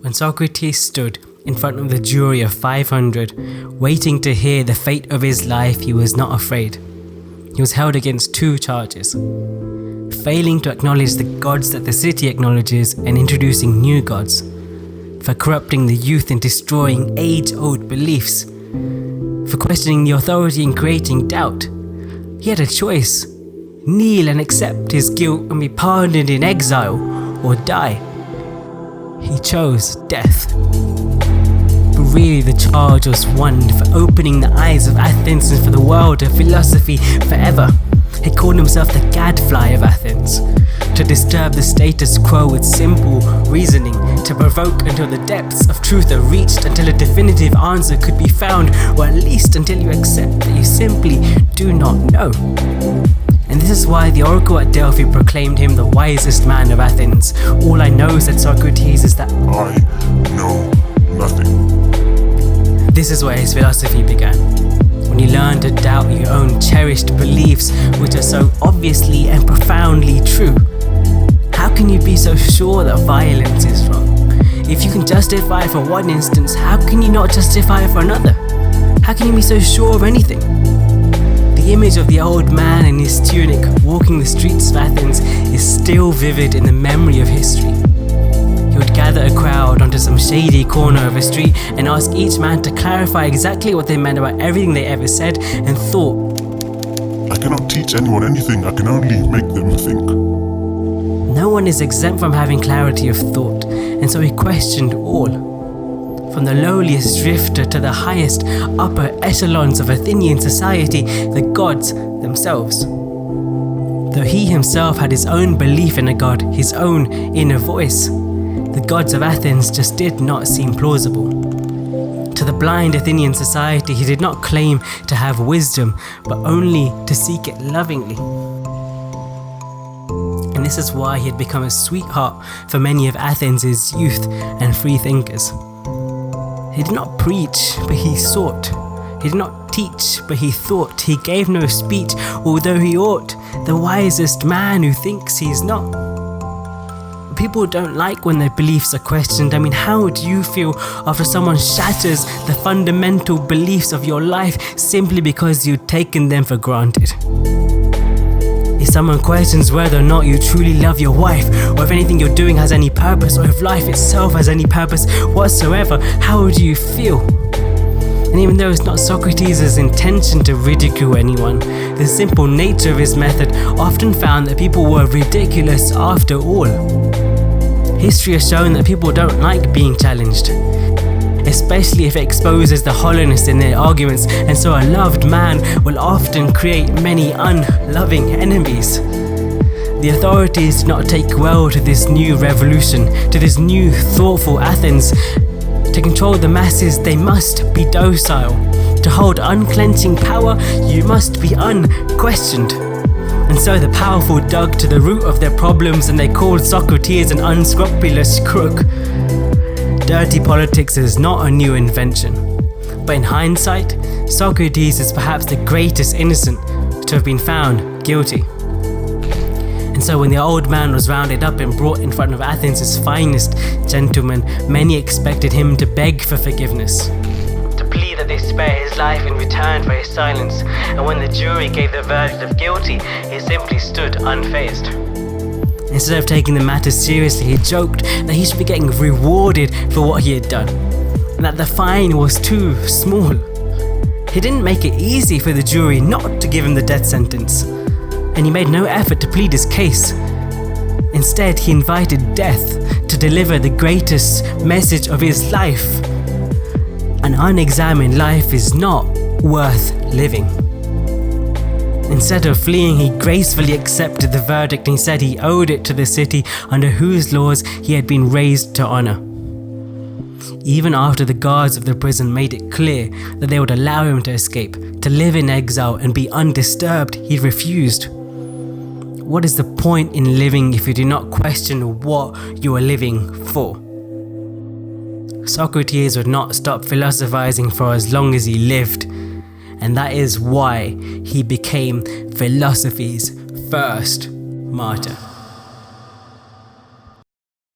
When Socrates stood in front of the jury of 500, waiting to hear the fate of his life, he was not afraid. He was held against 2 charges: failing to acknowledge the gods that the city acknowledges and introducing new gods, for corrupting the youth and destroying age-old beliefs, for questioning the authority and creating doubt. He had a choice: kneel and accept his guilt and be pardoned in exile, or die. He chose death. But really the charge was one for opening the eyes of Athens and for the world of philosophy forever. He called himself the gadfly of Athens, to disturb the status quo with simple reasoning, to provoke until the depths of truth are reached, until a definitive answer could be found, or at least until you accept that you simply do not know. And this is why the oracle at Delphi proclaimed him the wisest man of Athens. "All I know," said Socrates, "is that I know nothing." This is where his philosophy began. When you learn to doubt your own cherished beliefs, which are so obviously and profoundly true. How can you be so sure that violence is wrong? If you can justify it for one instance, how can you not justify it for another? How can you be so sure of anything? The image of the old man in his tunic walking the streets of Athens is still vivid in the memory of history. He would gather a crowd onto some shady corner of a street and ask each man to clarify exactly what they meant about everything they ever said and thought. I cannot teach anyone anything, I can only make them think. No one is exempt from having clarity of thought, and so he questioned all. From the lowliest drifter to the highest upper echelons of Athenian society, the gods themselves. Though he himself had his own belief in a god, his own inner voice, the gods of Athens just did not seem plausible. To the blind Athenian society, he did not claim to have wisdom, but only to seek it lovingly. And this is why he had become a sweetheart for many of Athens' youth and free thinkers. He did not preach, but he sought. He did not teach, but he thought. He gave no speech, although he ought. The wisest man who thinks he's not. People don't like when their beliefs are questioned. I mean, how do you feel after someone shatters the fundamental beliefs of your life simply because you've taken them for granted? If someone questions whether or not you truly love your wife, or if anything you're doing has any purpose, or if life itself has any purpose whatsoever, how do you feel? And even though it's not Socrates' intention to ridicule anyone, the simple nature of his method often found that people were ridiculous after all. History has shown that people don't like being challenged, especially if it exposes the hollowness in their arguments, and so a loved man will often create many unloving enemies. The authorities did not take well to this new revolution, to this new thoughtful Athens. To control the masses, they must be docile. To hold unclenching power, you must be unquestioned. And so the powerful dug to the root of their problems, and they called Socrates an unscrupulous crook. Dirty politics is not a new invention, but in hindsight, Socrates is perhaps the greatest innocent to have been found guilty. And so when the old man was rounded up and brought in front of Athens' finest gentlemen, many expected him to beg for forgiveness, to plead that they spare his life in return for his silence. And when the jury gave the verdict of guilty, he simply stood unfazed. Instead of taking the matter seriously, he joked that he should be getting rewarded for what he had done, and that the fine was too small. He didn't make it easy for the jury not to give him the death sentence, and he made no effort to plead his case. Instead, he invited death to deliver the greatest message of his life. An unexamined life is not worth living. Instead of fleeing, he gracefully accepted the verdict and said he owed it to the city under whose laws he had been raised to honor. Even after the guards of the prison made it clear that they would allow him to escape, to live in exile and be undisturbed, he refused. What is the point in living if you do not question what you are living for? Socrates would not stop philosophizing for as long as he lived, and that is why he became philosophy's first martyr.